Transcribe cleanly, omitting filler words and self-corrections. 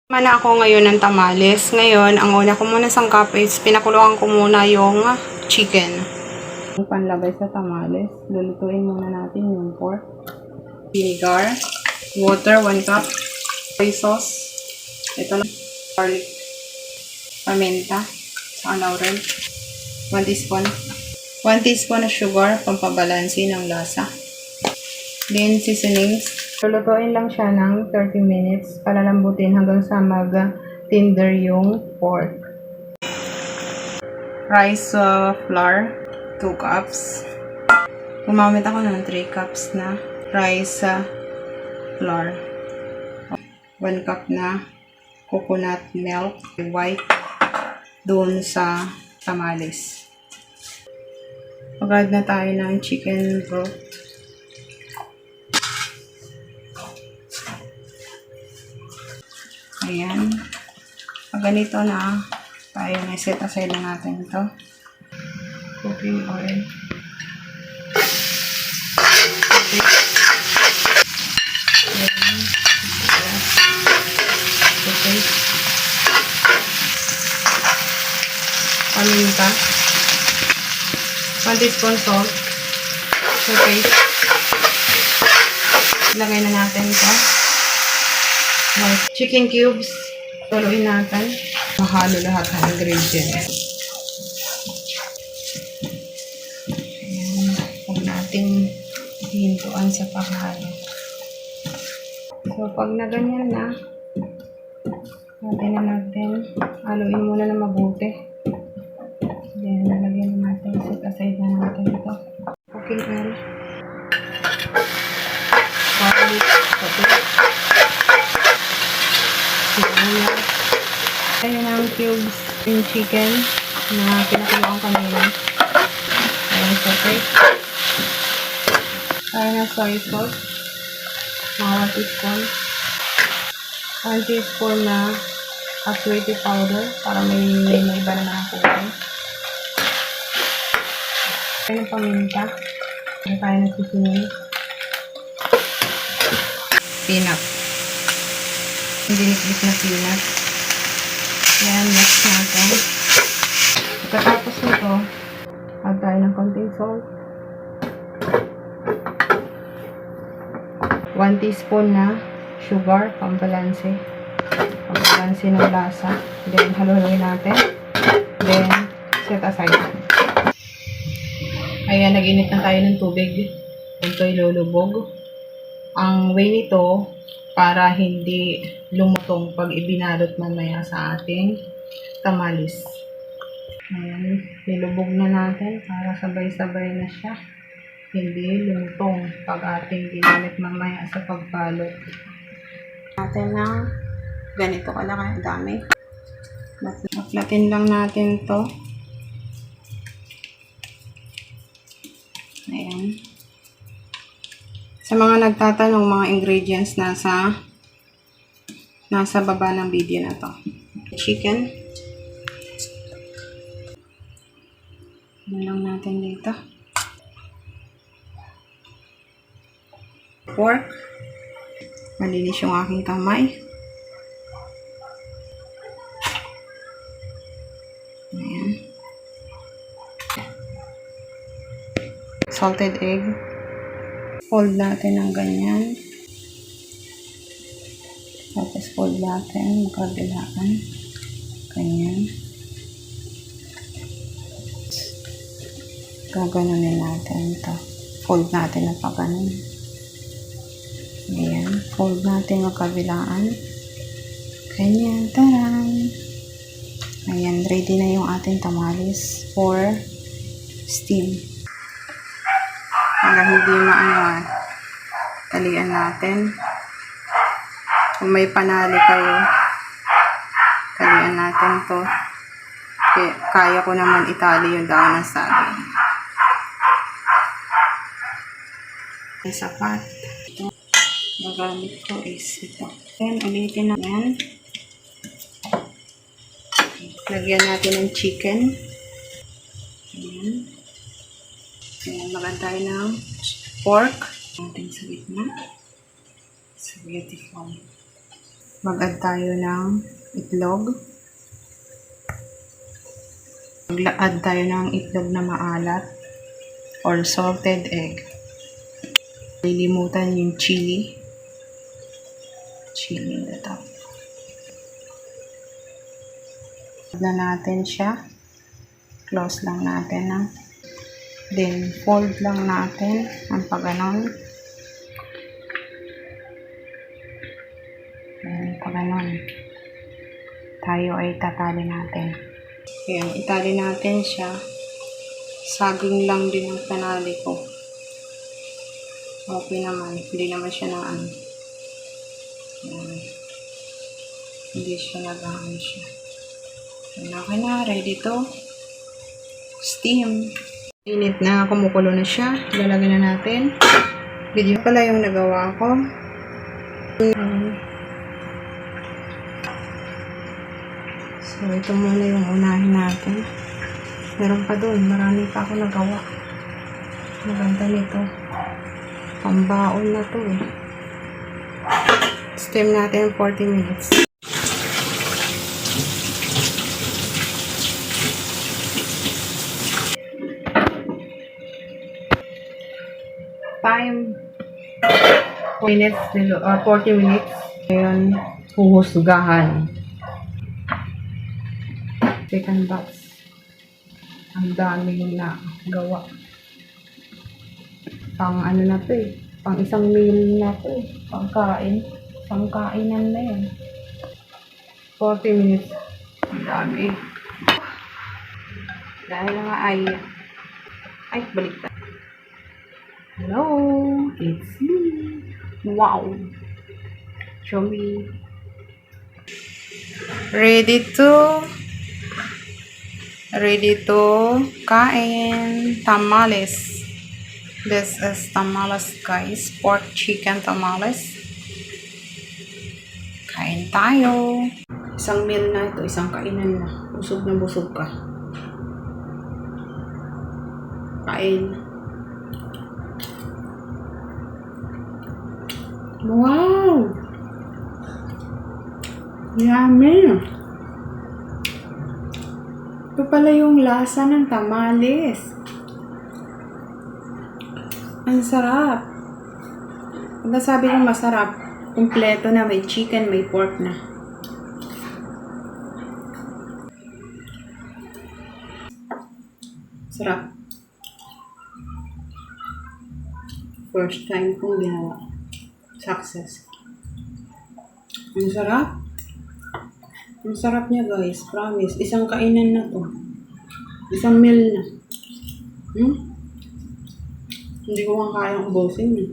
Mana ako ngayon ng tamales. Ngayon, ang una ko muna sangkap is pinakuluan ko muna yung chicken. Yung panlagay sa tamales, lulutuin muna natin yung pork. Vinegar, water, 1 cup, soy sauce, ito lang, garlic, paminta, saka laurel, 1 teaspoon. 1 teaspoon na sugar, pampabalansi ng lasa. Then, seasonings. Lulutuin lang siya ng 30 minutes. Palalambutin hanggang sa mag-tender yung pork. Rice flour, 2 cups. Gumamit ako ng 3 cups na rice flour. 1 cup na coconut milk, white, doon sa tamales. Mag-add na tayo ng chicken broth. Ayan. Pag ganito na, tayo na set aside na natin ito. Cooking oil. Ayan. Okay. Paminta. 1 teaspoon salt. Okay. Lagay na natin ito. Chicken cubes. Tuloy natin. Mahalo lahat ng ingredients. Ayan. Huwag natin hintuan sa paghalo. So, pag na ganyan na, natin haluin muna na mabuti. Then, nalagyan na natin. Set aside na natin ito. Cooking oil. Garlic. Pati. Ayan ang cubes yung chicken na pinakuluan kanina. Ayan, saute. Ayan na soy sauce. Mga 1 teaspoon. 1 teaspoon na activity powder para may iba na nakakulay. Ayan ang paminta. Ayan tayo nagsisimil. Peanut. Dinikdik na peanut. Ayan, mix natin. Pagkatapos nito, add tayo ng konting salt. 1 teaspoon na sugar, pambalansi. Pambalansi ng lasa. Then, haluin natin. Then, set aside. Ayan, nag-init na tayo ng tubig. Ito ilulubog. Ang way nito, para hindi lumutong pag ibinalot mamaya sa ating tamales. Ayan, nilubog na natin para sabay-sabay na siya. Hindi lumutong pag ating ginamit mamaya sa pagbalot. Natin na ganito kalaki, dami. Maplatin lang natin to. Ayan. Sa mga nagtatanong, mga ingredients nasa baba ng video na to. Chicken. Ano lang natin dito. Pork. Malinis yung aking kamay. Ayan. Salted egg. Fold natin ng ganyan. Tapos fold natin, magkabilaan. Ganyan. Gaganunin natin ito. Fold natin ng paganon. Ayan. Fold natin magkabilaan. Ganyan. Taran! Ayan. Ready na yung ating tamales for steam. Para hindi talian natin. Kung may panali kayo, talian natin to. Kaya ko naman itali yung dahon ng saging. Ang sapat. Ito, gagamit ko is ito. Then, ulitin na yan. Lagyan natin ng chicken. Ayan. Ayan, maganda tayo ng pork. Natin sa gitna. Spaghetti form. Mag-add tayo ng itlog. Mag-add tayo ng itlog na maalat or salted egg. Lilimutan yung chili. Chili na top. Add na natin siya. Close lang natin na. Then, fold lang natin ang pag-ganon. Pag-ganon. Tayo ay tatali natin. Ayan, itali natin siya. Saging lang din ang panali ko. Okay naman. Hindi naman siya na ano. Hindi siya nag-ano siya. Okay na. Ready to steam. Init na. Kumukulo na siya. Lalagyan na natin. Video pala yung nagawa ko. So, ito muna yung unahin natin. Meron pa doon. Marami pa ako nagawa. Maganda nito. Pambaon na to eh. Steam natin 40 minutes. Time 40 minutes. Ngayon, huhusgahan. Second batch. Ang daming na gawa. Pang ano na to eh. Pang isang meal na to eh. Pangkain. Pangkainan na yan. 40 minutes. Ang dami. Dahil nga ay baliktad. Hello, it's me. Wow. Show me. Ready to kain. Tamales. This is tamales, guys. Pork chicken tamales. Kain tayo. Isang meal na ito. Isang kainan na. Busog na busog ka. Kain. Wow! Yummy! Ito pala yung lasa ng tamales. Ang sarap. Pag nasabi kong masarap, kumpleto na, may chicken, may pork na. Sarap. First time kong ginawa. Success. Ang sarap. Ang sarap niya, guys. Promise. Isang kainan na to. Isang meal na. Hindi ko kayang ubusin eh.